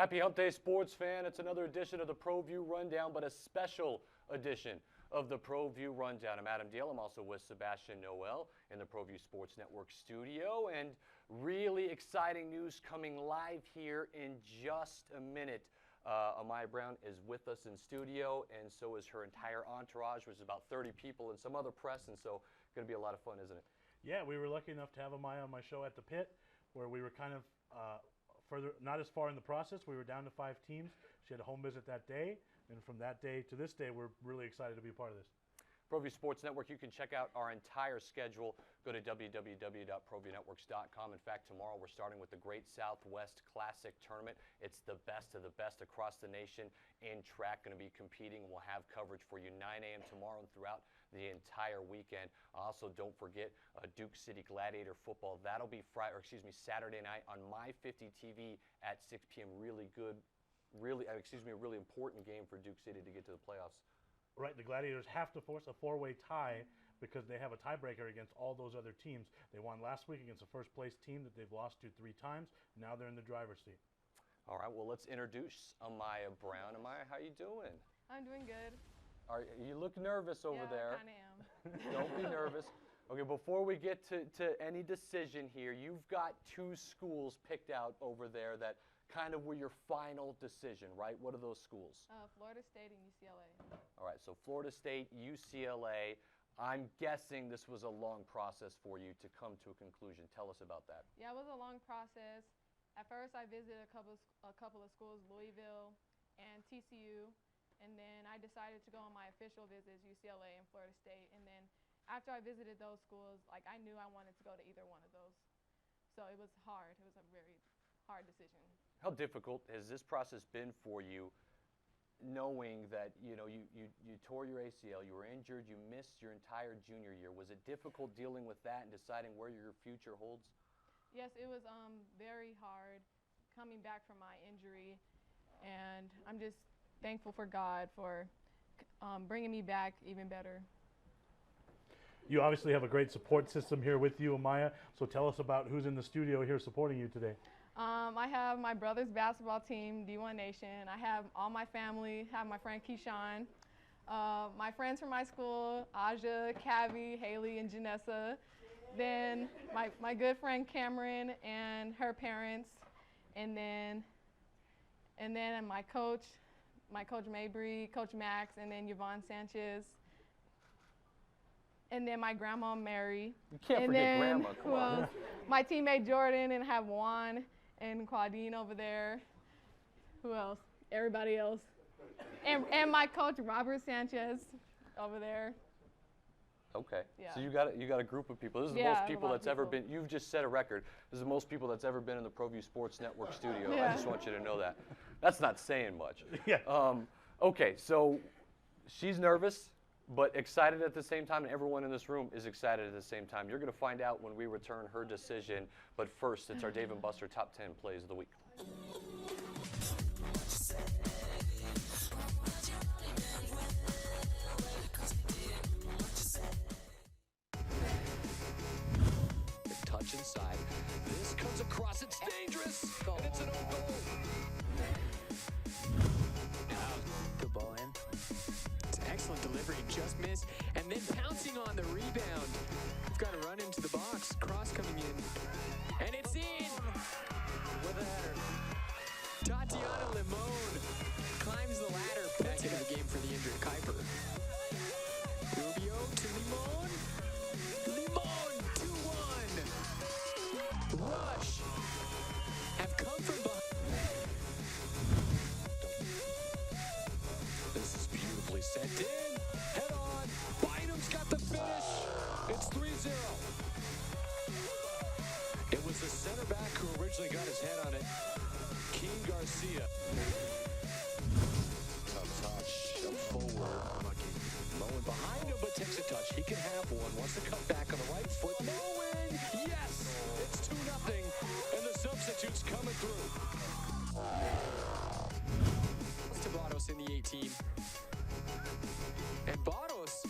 Happy Hump Day, sports fan. It's another edition of the ProView Rundown, but a special edition of the ProView Rundown. I'm Adam Diehl. I'm also with Sebastion Noel in the ProView Sports Network studio. And really exciting news coming live here in just a minute. Amaya Brown is with us in studio, and so is her entire entourage, which is about 30 people and some other press, and so it's going to be a lot of fun, isn't it? Yeah, we were lucky enough to have Amaya on my show at the Pit, where we were kind of further, not as far in the process. We were down to 5 teams. She had a home visit that day, and from that day to this day, we're really excited to be a part of this. ProView Sports Network, you can check out our entire schedule. Go to www.proviewnetworks.com. In fact, tomorrow we're starting with the Great Southwest Classic Tournament. It's the best of the best across the nation in track going to be competing. We'll have coverage for you 9 a.m. tomorrow and throughout the entire weekend. Also, don't forget Duke City Gladiator football. That'll be Saturday night on My 50 TV at 6 p.m. Really good, a really important game for Duke City to get to the playoffs. Right, the Gladiators have to force a 4-way tie because they have a tiebreaker against all those other teams. They won last week against a first-place team that they've lost to 3 times. Now they're in the driver's seat. All right, well, let's introduce Amaya Brown. Amaya, how you doing? I'm doing good. You look nervous over there. I kind of am. Don't be nervous. Okay, before we get to any decision here, you've got 2 schools picked out over there that kind of were your final decision, right? What are those schools? Florida State and UCLA. All right, so Florida State, UCLA. I'm guessing this was a long process for you to come to a conclusion. Tell us about that. Yeah, it was a long process. At first, I visited a couple of schools, Louisville and TCU, and then I decided to go on my official visits, UCLA and Florida State. And then after I visited those schools, like I knew I wanted to go to either one of those. So it was hard. It was a very hard decision. How difficult has this process been for you, knowing that you tore your ACL, you were injured, you missed your entire junior year? Was it difficult dealing with that and deciding where your future holds? Yes, it was very hard coming back from my injury, and I'm just thankful for God for bringing me back even better. You obviously have a great support system here with you, Amaya, so tell us about who's in the studio here supporting you today. I have my brother's basketball team, D1 Nation. I have all my family, have my friend Keyshawn, my friends from my school, Aja, Cavi, Haley, and Janessa. Then my good friend Cameron and her parents, and then my coach Mabry, Coach Max, and then Yvonne Sanchez. And then my grandma Mary. You can't forget Grandma. Come on. My teammate Jordan, and have Juan and Claudine over there. Who else? Everybody else. And my coach Robert Sanchez over there. Okay. Yeah. So you got a group of people. This is the most people that's ever been. You've just set a record. This is the most people that's ever been in the ProView Sports Network studio. Yeah. I just want you to know that. That's not saying much. Yeah. Okay. So she's nervous, but excited at the same time, and everyone in this room is excited at the same time. You're going to find out when we return her decision, but first, it's our Dave & Buster Top 10 Plays of the Week. The touch inside. This comes across, it's dangerous, and it's an own goal. Good ball in. It's an excellent delivery, just missed, and then pouncing on the rebound. We've got to run into the box, cross coming in, and it's in! With a header. Tatiana Limon climbs the ladder, back into the game for the injured Kuiper. Rubio to Limon. Limon, 2-1. Rush have come from behind. This is beautifully sent in. Head on. Bynum's got the finish. It's 3-0. It was the center back who originally got his head on it. King Garcia. Tough touch. Forward. Moen behind him, but takes a touch. He can have one. Wants to cut back on the right foot. Moen! Yes! It's 2-0. And the substitutes coming through. Tabatos in the 18. And Batos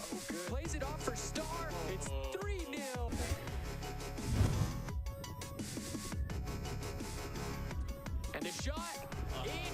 plays it off for Star. It's 3-0. And the shot in.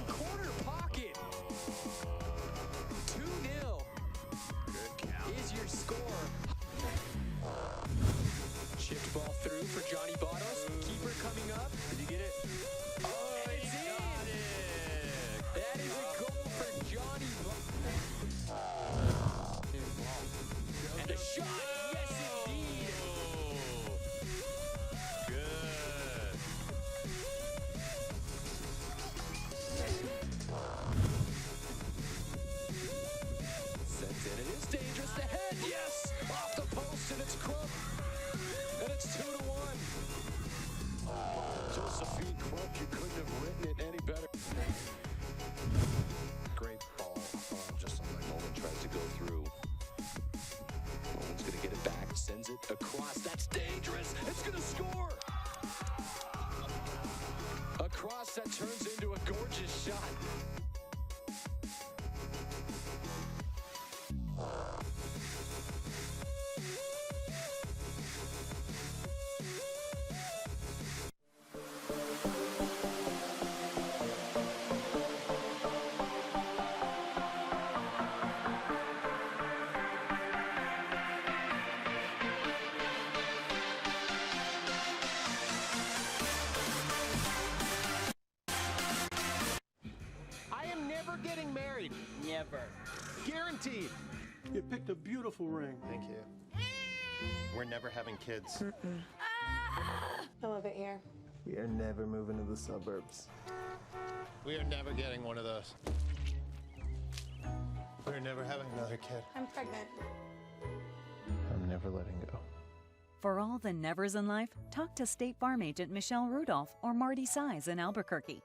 never getting married. Never. Guaranteed. You picked a beautiful ring. Thank you. We're never having kids. I love it here. We are never moving to the suburbs. We are never getting one of those. We're never having another kid. I'm pregnant. I'm never letting go. For all the nevers in life, talk to State Farm agent Michelle Rudolph or Marty Size in Albuquerque.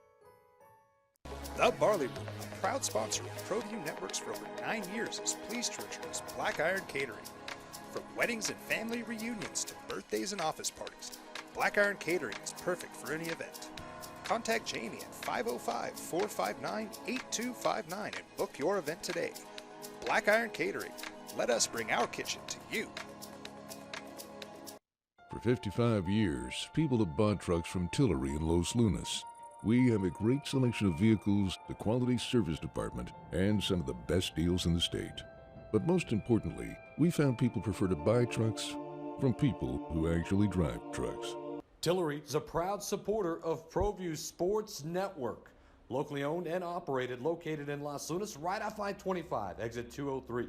The Barley Room, a proud sponsor of ProView Networks for over 9 years, is pleased to introduce Black Iron Catering. From weddings and family reunions to birthdays and office parties, Black Iron Catering is perfect for any event. Contact Jamie at 505-459-8259 and book your event today. Black Iron Catering. Let us bring our kitchen to you. For 55 years, people have bought trucks from Tillery in Los Lunas. We have a great selection of vehicles, the quality service department, and some of the best deals in the state. But most importantly, we found people prefer to buy trucks from people who actually drive trucks. Tillery is a proud supporter of ProView Sports Network. Locally owned and operated, located in Los Lunas, right off I-25, exit 203.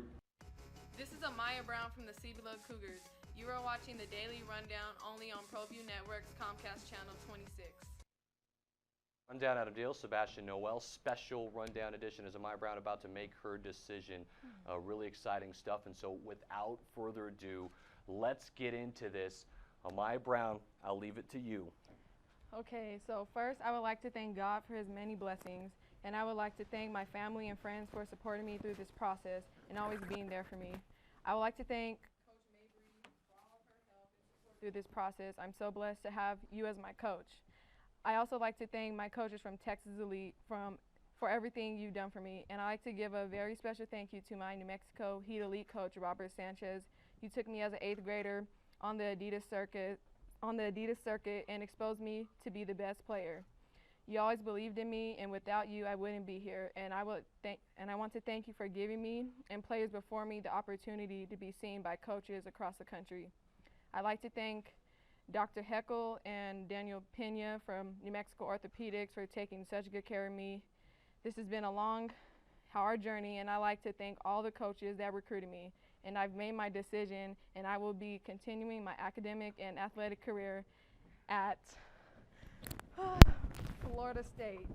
This is Amaya Brown from the CBLO Cougars. You are watching the Daily Rundown only on ProView Network's Comcast Channel 26. Rundown out of Diehl, Sebastion Noel, special rundown edition as Amaya Brown about to make her decision. Really exciting stuff, and so without further ado, let's get into this. Amaya Brown, I'll leave it to you. Okay, so first I would like to thank God for his many blessings, and I would like to thank my family and friends for supporting me through this process and always being there for me. I would like to thank Coach Mabry for all of her help and support through this process. I'm so blessed to have you as my coach. I also like to thank my coaches from Texas Elite for everything you've done for me, and I like to give a very special thank you to my New Mexico Heat Elite coach, Robert Sanchez. You took me as an 8th grader on the Adidas circuit and exposed me to be the best player. You always believed in me, and without you, I wouldn't be here. And I want to thank you for giving me and players before me the opportunity to be seen by coaches across the country. I'd like to thank Dr. Heckel and Daniel Pena from New Mexico Orthopedics for taking such good care of me. This has been a long, hard journey, and I'd like to thank all the coaches that recruited me. And I've made my decision, and I will be continuing my academic and athletic career at Florida State.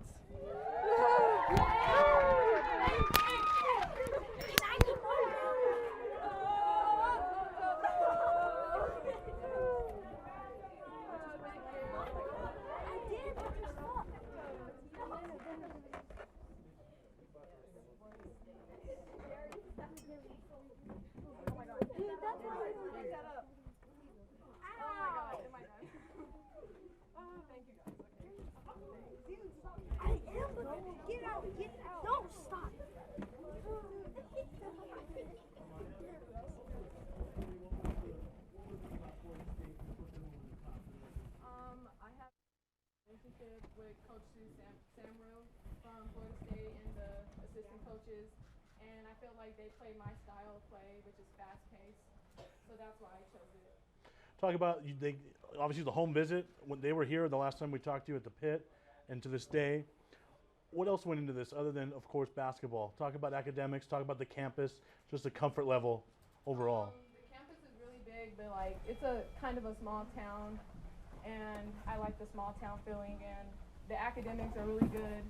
With Coach Samuel from Florida State and the assistant coaches, and I feel like they play my style of play, which is fast-paced, so that's why I chose it. Talk about, obviously the home visit, when they were here the last time we talked to you at the pit, and to this day. What else went into this other than, of course, basketball? Talk about academics, talk about the campus, just the comfort level overall. The campus is really big, but like it's a kind of a small town, and I like the small town feeling, and the academics are really good,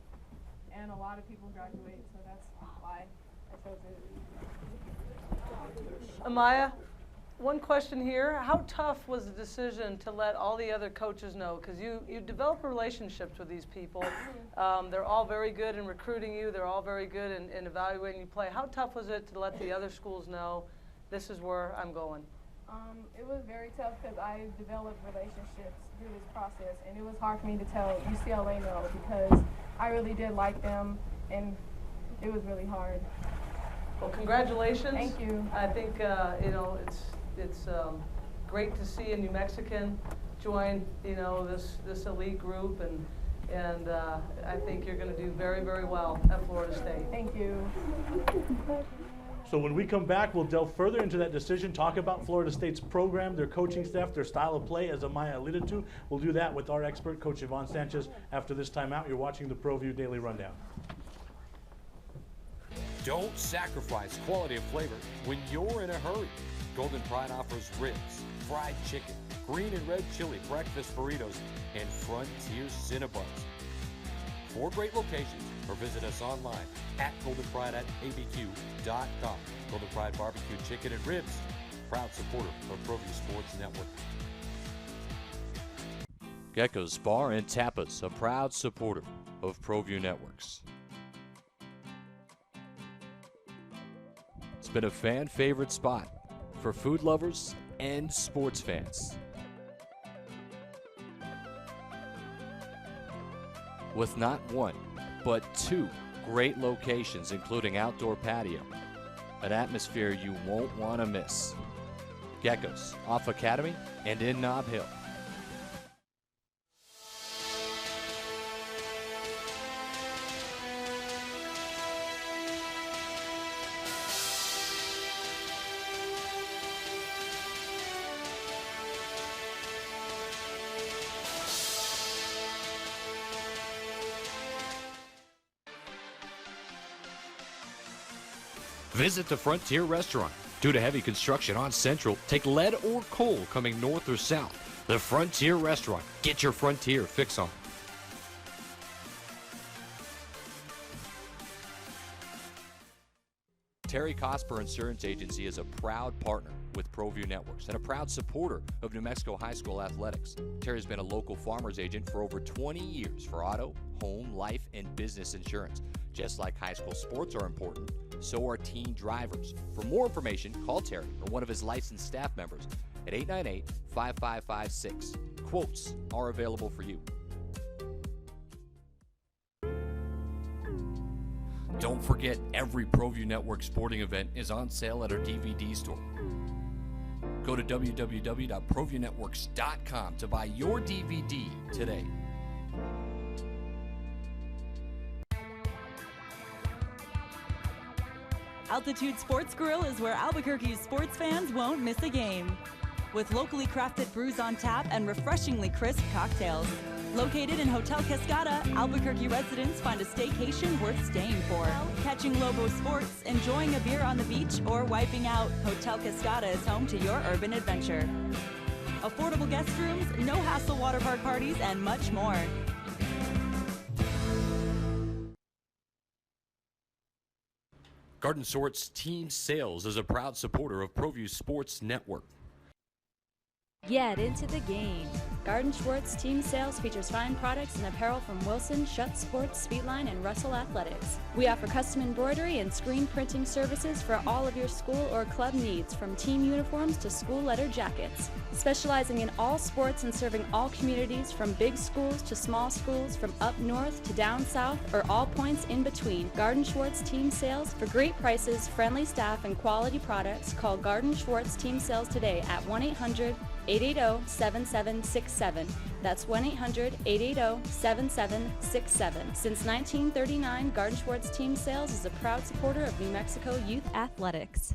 and a lot of people graduate, so that's why I chose it. Amaya, one question here. How tough was the decision to let all the other coaches know? Because you develop relationships with these people. They're all very good in recruiting you. They're all very good in evaluating you play. How tough was it to let the other schools know this is where I'm going? It was very tough because I developed relationships through this process, and it was hard for me to tell UCLA no because I really did like them, and it was really hard. Well, congratulations. Thank you. I think it's great to see a New Mexican join this elite group, and I think you're going to do very, very well at Florida State. Thank you. So when we come back, we'll delve further into that decision, talk about Florida State's program, their coaching staff, their style of play, as Amaya alluded to. We'll do that with our expert, Coach Yvonne Sanchez, after this timeout. You're watching the ProView Daily Rundown. Don't sacrifice quality of flavor when you're in a hurry. Golden Pride offers ribs, fried chicken, green and red chili breakfast burritos, and Frontier Cinnabons. 4 great locations, or visit us online at goldenpride@abq.com. Golden Pride Barbecue Chicken and Ribs, proud supporter of ProView Sports Network. Gecko's Bar and Tapas, a proud supporter of ProView Networks. It's been a fan favorite spot for food lovers and sports fans. With not one, but 2 great locations, including outdoor patio, an atmosphere you won't want to miss. Gecko's, off Academy and in Nob Hill. Visit the Frontier Restaurant. Due to heavy construction on Central, take lead or coal coming north or south. The Frontier Restaurant. Get your Frontier fix on. Terry Cosper Insurance Agency is a proud partner with ProView Networks and a proud supporter of New Mexico High School athletics. Terry's been a local farmer's agent for over 20 years for auto, home, life, and business insurance. Just like high school sports are important, so are teen drivers. For more information, call Terry or one of his licensed staff members at 898-5556. Quotes are available for you. Don't forget, every ProView Network sporting event is on sale at our DVD store. Go to www.proviewNetworks.com to buy your DVD today. Altitude Sports Grill is where Albuquerque's sports fans won't miss a game. With locally crafted brews on tap and refreshingly crisp cocktails. Located in Hotel Cascada, Albuquerque residents find a staycation worth staying for. Catching Lobo sports, enjoying a beer on the beach, or wiping out, Hotel Cascada is home to your urban adventure. Affordable guest rooms, no-hassle water park parties, and much more. Garden Sorts Team Sales is a proud supporter of ProView Sports Network. Get into the game. Garden Schwartz Team Sales features fine products and apparel from Wilson, Schutt Sports, Speedline, and Russell Athletics. We offer custom embroidery and screen printing services for all of your school or club needs, from team uniforms to school letter jackets. Specializing in all sports and serving all communities, from big schools to small schools, from up north to down south, or all points in between. Garden Schwartz Team Sales. For great prices, friendly staff, and quality products, call Garden Schwartz Team Sales today at 1-800-880-7767. That's 1-800-880-7767. Since 1939, Garden Schwartz Team Sales is a proud supporter of New Mexico youth athletics.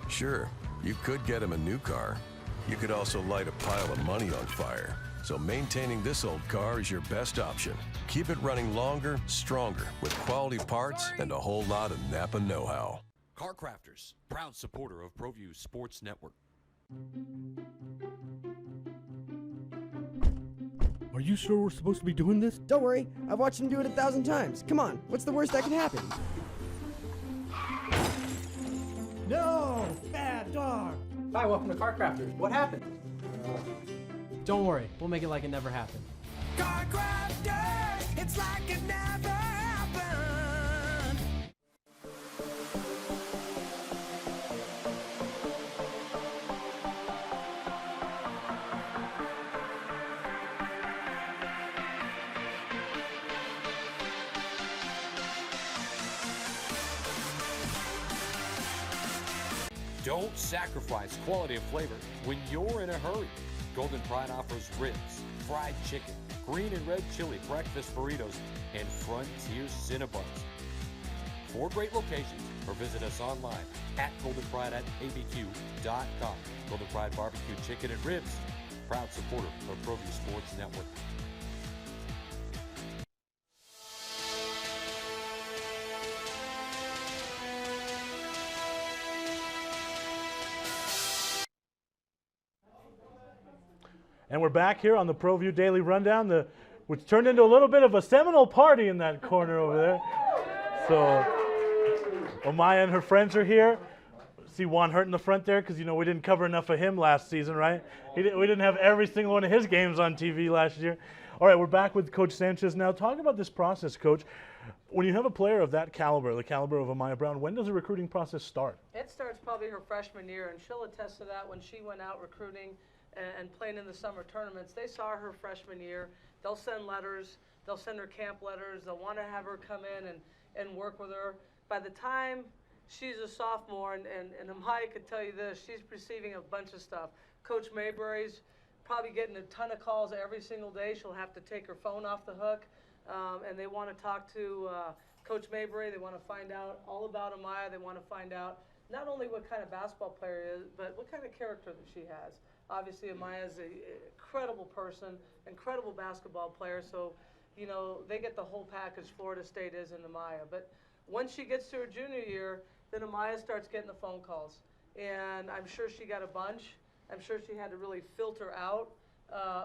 Sure, you could get him a new car. You could also light a pile of money on fire. So maintaining this old car is your best option. Keep it running longer, stronger, with quality parts and a whole lot of Napa know-how. Car Crafters, proud supporter of ProView Sports Network. Are you sure we're supposed to be doing this? Don't worry, I've watched him do it 1,000 times. Come on, what's the worst that can happen? No! Bad dog! Hi, welcome to Car Crafters. What happened? Don't worry, we'll make it like it never happened. Car Crafters, it's like it never happened. Don't sacrifice quality of flavor when you're in a hurry. Golden Pride offers ribs, fried chicken, green and red chili breakfast burritos, and Frontier Cinnabons. 4 great locations, or visit us online at goldenpride@abq.com. Golden Pride Barbecue Chicken and Ribs, proud supporter of ProView Sports Network. And we're back here on the ProView Daily Rundown, which turned into a little bit of a Seminole party in that corner over there. So Amaya and her friends are here. See Juan Hurt in the front there because, we didn't cover enough of him last season, right? We didn't have every single one of his games on TV last year. All right, we're back with Coach Sanchez now. Talk about this process, Coach. When you have a player of that caliber, the caliber of Amaya Brown, when does the recruiting process start? It starts probably her freshman year, and she'll attest to that when she went out recruiting and playing in the summer tournaments. They saw her freshman year. They'll send letters. They'll send her camp letters. They'll want to have her come in and work with her. By the time she's a sophomore, and Amaya could tell you this, she's receiving a bunch of stuff. Coach Mayberry's probably getting a ton of calls every single day. She'll have to take her phone off the hook, and they want to talk to Coach Mayberry. They want to find out all about Amaya. They want to find out not only what kind of basketball player is, but what kind of character that she has. Obviously, Amaya is an incredible person, incredible basketball player, so, they get the whole package Florida State is in Amaya. But once she gets to her junior year, then Amaya starts getting the phone calls. And I'm sure she got a bunch. I'm sure she had to really filter out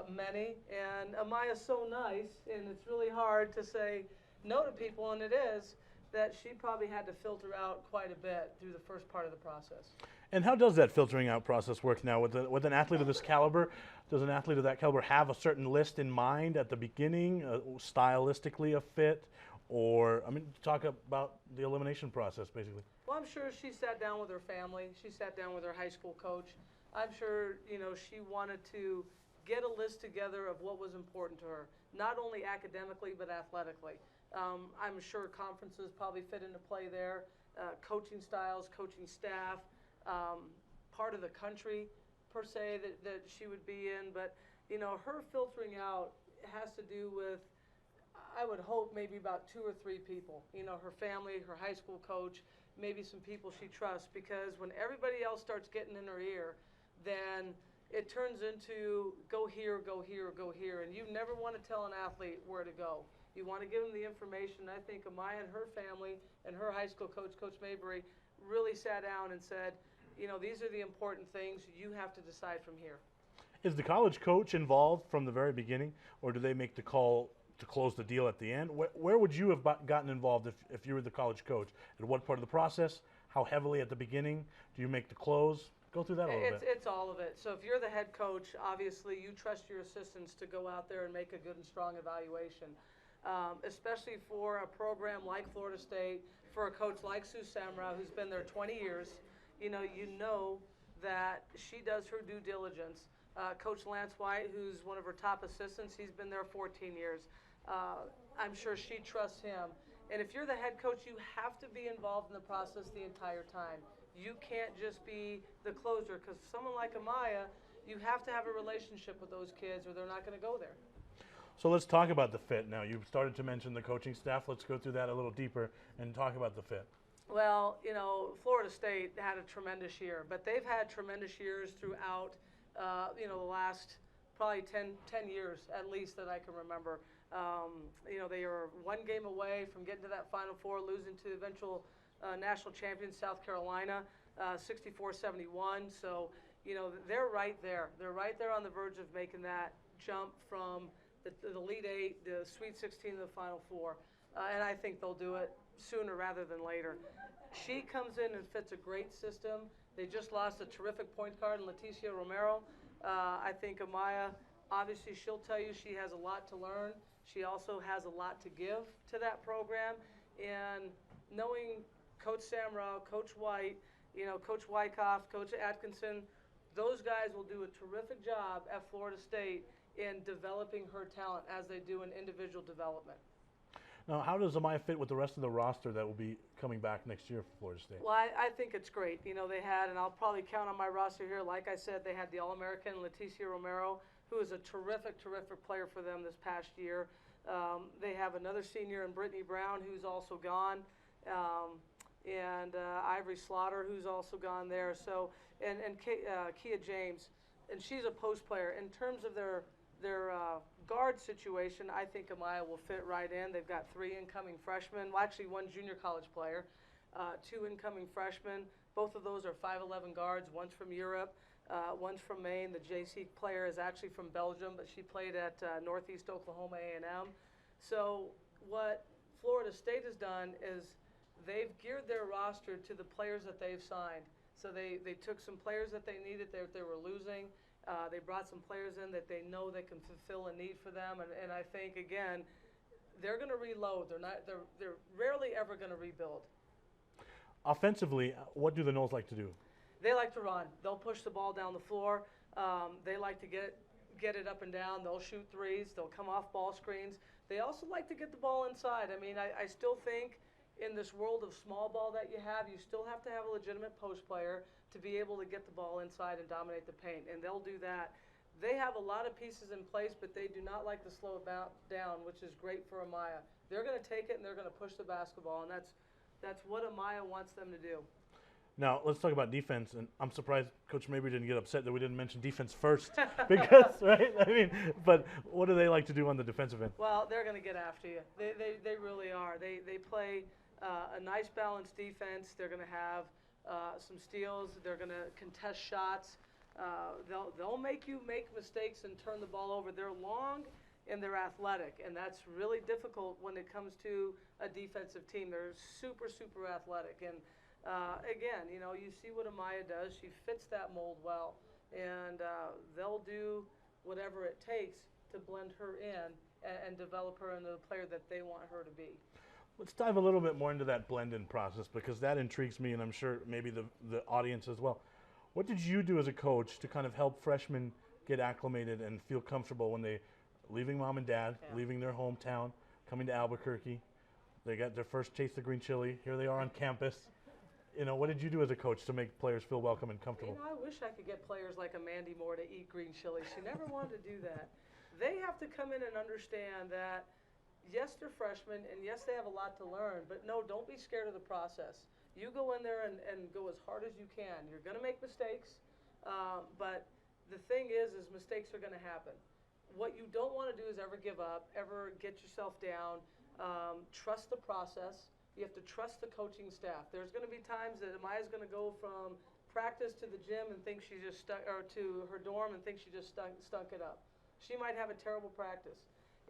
many. And Amaya's so nice, and it's really hard to say no to people, and it is, that she probably had to filter out quite a bit through the first part of the process. And how does that filtering out process work now? With an athlete of this caliber, does an athlete of that caliber have a certain list in mind at the beginning, stylistically a fit? Or, talk about the elimination process, basically. Well, I'm sure she sat down with her family. She sat down with her high school coach. I'm sure, she wanted to get a list together of what was important to her, not only academically, but athletically. I'm sure conferences probably fit into play there, coaching styles, coaching staff, part of the country, per se, that she would be in. But, her filtering out has to do with, I would hope, maybe about 2 or 3 people. Her family, her high school coach, maybe some people she trusts, because when everybody else starts getting in her ear, then it turns into go here, go here, go here, and you never want to tell an athlete where to go. You want to give them the information. I think Amaya and her family and her high school coach, Coach Mayberry, really sat down and said, these are the important things. You have to decide from here. Is the college coach involved from the very beginning, or do they make the call to close the deal at the end? Where would you have gotten involved if you were the college coach? At what part of the process? How heavily at the beginning? Do you make the close? Go through that a little bit. It's all of it. So if you're the head coach, obviously you trust your assistants to go out there and make a good and strong evaluation. Especially for a program like Florida State, for a coach like Sue Samra, who's been there 20 years, you know that she does her due diligence. Coach Lance White, who's one of her top assistants, he's been there 14 years. I'm sure she trusts him. And if you're the head coach, you have to be involved in the process the entire time. You can't just be the closer, because someone like Amaya, you have to have a relationship with those kids or they're not going to go there. So let's talk about the fit now. You've started to mention the coaching staff. Let's go through that a little deeper and talk about the fit. Well, Florida State had a tremendous year, but they've had tremendous years throughout, the last probably 10 years at least that I can remember. They are one game away from getting to that Final Four, losing to eventual national champion South Carolina, 64-71. So, they're right there. They're right there on the verge of making that jump from the Elite Eight, the Sweet 16, to the Final Four. And I think they'll do it sooner rather than later. She comes in and fits a great system. They just lost a terrific point guard in Leticia Romero. I think Amaya, obviously she'll tell you she has a lot to learn. She also has a lot to give to that program. And knowing Coach Samra, Coach White, Coach Wyckoff, Coach Atkinson, those guys will do a terrific job at Florida State in developing her talent as they do in individual development. Now, how does Amaya fit with the rest of the roster that will be coming back next year for Florida State? Well, I think it's great. They had, and I'll probably count on my roster here, like I said, they had the All-American Leticia Romero, who is a terrific, terrific player for them this past year. They have another senior in Brittany Brown, who's also gone, and Ivory Slaughter, who's also gone there. So, and Kia James, and she's a post player. In terms of their guard situation, I think Amaya will fit right in. They've got 3 incoming freshmen, well, actually 1 junior college player, 2 incoming freshmen. Both of those are 5'11" guards. One's from Europe. One's from Maine. The JC player is actually from Belgium, but she played at Northeast Oklahoma A&M. So what Florida State has done is they've geared their roster to the players that they've signed. So they took some players that they needed that they were losing. They brought some players in that they know that can fulfill a need for them. And I think, again, they're going to reload. They're rarely ever going to rebuild. Offensively, what do the Noles like to do? They like to run. They'll push the ball down the floor. They like to get it up and down. They'll shoot threes. They'll come off ball screens. They also like to get the ball inside. I mean, I still think in this world of small ball that you still have to have a legitimate post player to be able to get the ball inside and dominate the paint, and they'll do that. They have a lot of pieces in place, but they do not like to slow it down, which is great for Amaya. They're going to take it and they're going to push the basketball, and that's what Amaya wants them to do. Now, let's talk about defense, and I'm surprised Coach Mabry didn't get upset that we didn't mention defense first, because, right? I mean, but what do they like to do on the defensive end? Well, they're going to get after you. They really are. They play a nice balanced defense. They're going to have some steals. They're going to contest shots. They'll make you make mistakes and turn the ball over. They're long and they're athletic, and that's really difficult when it comes to a defensive team. They're super, super athletic. And again, you see what Amaya does. She fits that mold well, and they'll do whatever it takes to blend her in and develop her into the player that they want her to be. Let's dive a little bit more into that blend-in process, because that intrigues me, and I'm sure maybe the audience as well. What did you do as a coach to kind of help freshmen get acclimated and feel comfortable when they leaving mom and dad, leaving their hometown, coming to Albuquerque? They got their first taste of green chili. Here they are on campus. What did you do as a coach to make players feel welcome and comfortable? I wish I could get players like Amanda Moore to eat green chili. She never wanted to do that. They have to come in and understand that, yes, they're freshmen, and yes, they have a lot to learn, but no, don't be scared of the process. You go in there and go as hard as you can. You're going to make mistakes, but the thing is mistakes are going to happen. What you don't want to do is ever give up, ever get yourself down. Trust the process. You have to trust the coaching staff. There's going to be times that Amaya's going to go from practice to the gym and think she just or to her dorm and think she just stunk it up. She might have a terrible practice.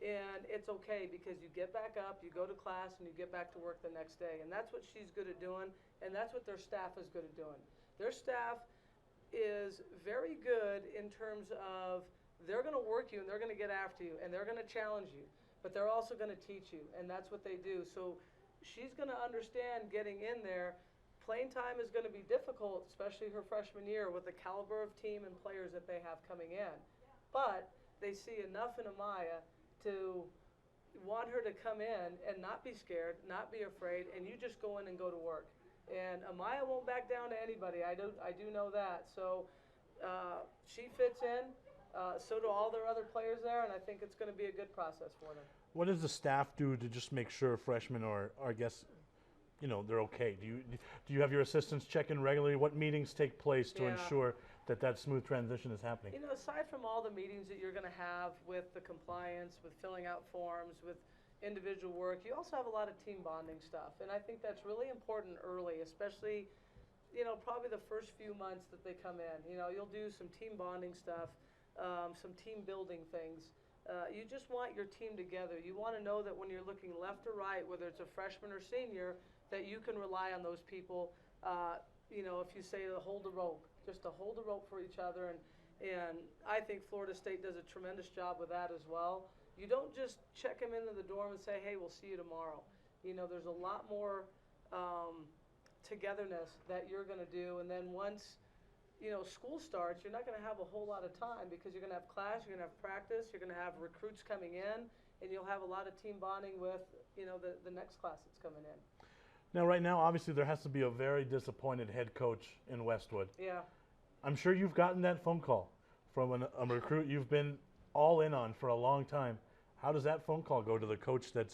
And it's okay, because you get back up, you go to class, and you get back to work the next day. And that's what she's good at doing, and that's what their staff is good at doing. Their staff is very good in terms of they're going to work you, and they're going to get after you, and they're going to challenge you. But they're also going to teach you, and that's what they do. So she's going to understand getting in there. Playing time is going to be difficult, especially her freshman year, with the caliber of team and players that they have coming in. But they see enough in Amaya to want her to come in and not be scared, not be afraid, and you just go in and go to work. And Amaya won't back down to anybody. I do know that. So she fits in. So do all their other players there, and I think it's going to be a good process for them. What does the staff do to just make sure freshmen are I guess, they're okay? Do you have your assistants check in regularly? What meetings take place to ensure that smooth transition is happening? Aside from all the meetings that you're going to have with the compliance, with filling out forms, with individual work, you also have a lot of team bonding stuff. And I think that's really important early, especially, probably the first few months that they come in. You'll do some team bonding stuff, some team building things. You just want your team together. You want to know that when you're looking left or right, whether it's a freshman or senior, that you can rely on those people. If you say to hold the rope, just to hold the rope for each other. And I think Florida State does a tremendous job with that as well. You don't just check them into the dorm and say, hey, we'll see you tomorrow. There's a lot more togetherness that you're going to do. And then once, school starts, you're not going to have a whole lot of time, because you're going to have class, you're going to have practice, you're going to have recruits coming in, and you'll have a lot of team bonding with, the next class that's coming in. Now, right now, obviously, there has to be a very disappointed head coach in Westwood. Yeah. I'm sure you've gotten that phone call from a recruit you've been all in on for a long time. How does that phone call go to the coach that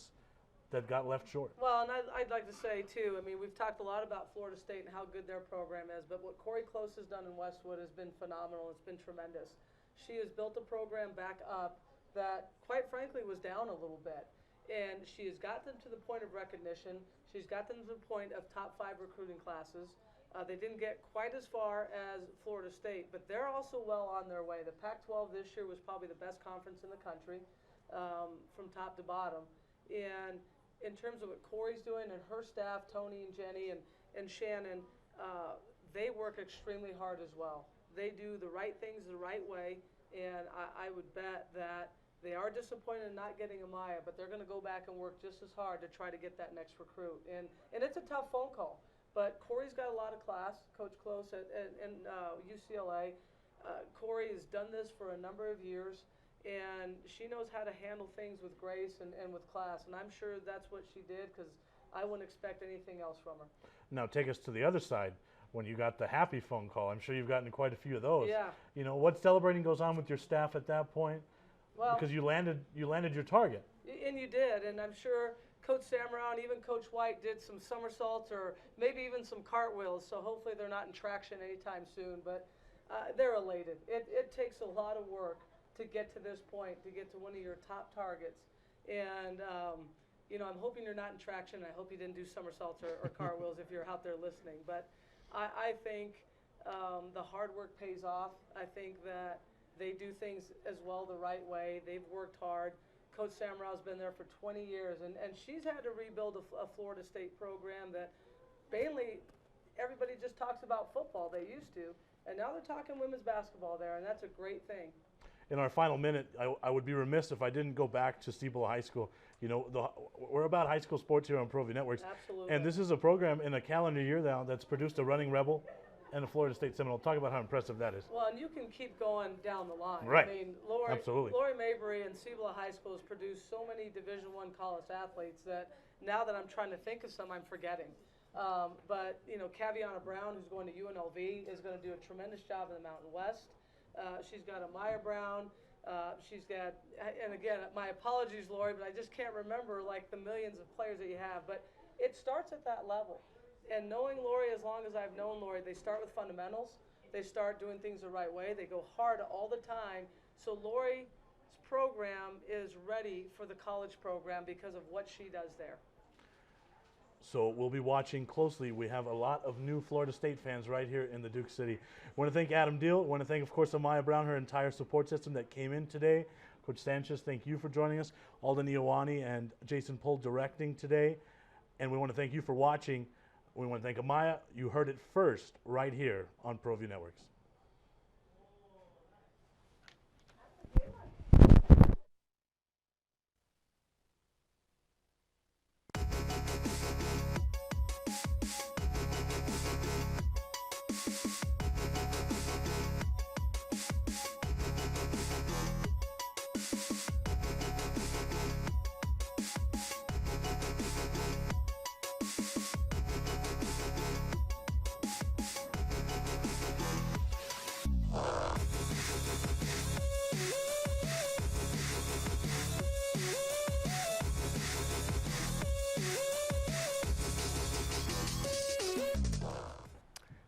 got left short? Well, and I'd like to say, too, we've talked a lot about Florida State and how good their program is, but what Corey Close has done in Westwood has been phenomenal. It's been tremendous. She has built a program back up that, quite frankly, was down a little bit. And she has got them to the point of recognition. She's got them to the point of top 5 recruiting classes. They didn't get quite as far as Florida State, but they're also well on their way. The Pac-12 this year was probably the best conference in the country from top to bottom. And in terms of what Corey's doing and her staff, Tony and Jenny and Shannon, they work extremely hard as well. They do the right things the right way, and I would bet that they are disappointed in not getting Amaya, but they're going to go back and work just as hard to try to get that next recruit. And it's a tough phone call. But Corey's got a lot of class, Coach Close at UCLA. Corey has done this for a number of years, and she knows how to handle things with grace and with class. And I'm sure that's what she did, because I wouldn't expect anything else from her. Now take us to the other side. When you got the happy phone call, I'm sure you've gotten quite a few of those. Yeah. You know, what celebrating goes on with your staff at that point? Well, because you landed your target. And you did, and I'm sure Coach Samrow and even Coach White did some somersaults or maybe even some cartwheels, so hopefully they're not in traction anytime soon, but they're elated. It takes a lot of work to get to this point, to get to one of your top targets. And, you know, I'm hoping you're not in traction. I hope you didn't do somersaults or cartwheels if you're out there listening. But I think the hard work pays off. I think that they do things as well the right way. They've worked hard. Coach Samrow's been there for 20 years, and she's had to rebuild a Florida State program that mainly everybody just talks about football. They used to, and now they're talking women's basketball there, and that's a great thing. In our final minute, I would be remiss if I didn't go back to Cibola High School. You know, we're about high school sports here on ProView Networks. Absolutely. And this is a program in a calendar year now that's produced a running Rebel and a Florida State Seminole. Talk about how impressive that is. Well, and you can keep going down the line. Right. I mean, Lori Mabry and Cibola High School has produced so many Division I college athletes that now that I'm trying to think of some, I'm forgetting. But, you know, Amaya Brown, who's going to UNLV, is going to do a tremendous job in the Mountain West. She's got Amaya Brown. She's got, and again, my apologies, Lori, but I just can't remember like the millions of players that you have. But it starts at that level. And knowing Lori as long as I've known Lori, they start with fundamentals. They start doing things the right way. They go hard all the time. So Lori's program is ready for the college program because of what she does there. So we'll be watching closely. We have a lot of new Florida State fans right here in the Duke City. I want to thank Adam Diehl. I want to thank, of course, Amaya Brown, her entire support system that came in today. Coach Sanchez, thank you for joining us. Alden Ioani and Jason Pohl directing today. And we want to thank you for watching. We want to thank Amaya. You heard it first right here on ProView Networks.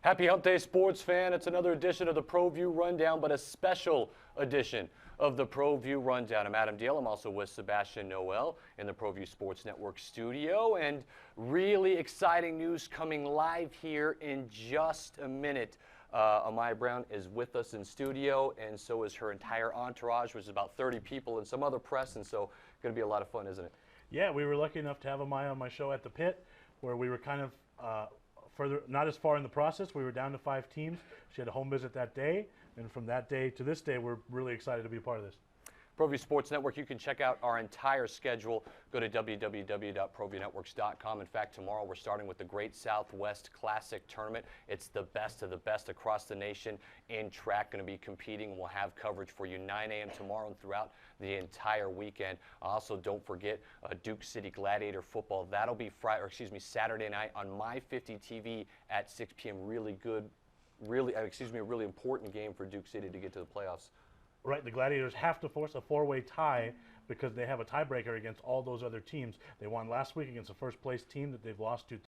Happy Hump Day, sports fan. It's another edition of the ProView Rundown, but a special edition of the ProView Rundown. I'm Adam Diehl. I'm also with Sebastion Noel in the ProView Sports Network studio. And really exciting news coming live here in just a minute. Amaya Brown is with us in studio, and so is her entire entourage, which is about 30 people and some other press, and so going to be a lot of fun, isn't it? Yeah, we were lucky enough to have Amaya on my show at the Pit, where we were kind of not as far in the process. We were down to 5 teams. She had a home visit that day, and from that day to this day, we're really excited to be a part of this. ProView Sports Network, you can check out our entire schedule. Go to www.proviewnetworks.com. In fact, tomorrow we're starting with the Great Southwest Classic Tournament. It's the best of the best across the nation in track going to be competing. We'll have coverage for you 9 a.m. tomorrow and throughout the entire weekend. Also, don't forget Duke City Gladiator football. That'll be Saturday night on My 50 TV at 6 p.m. A really important game for Duke City to get to the playoffs. Right, the Gladiators have to force a 4-way tie because they have a tiebreaker against all those other teams. They won last week against a first-place team that they've lost to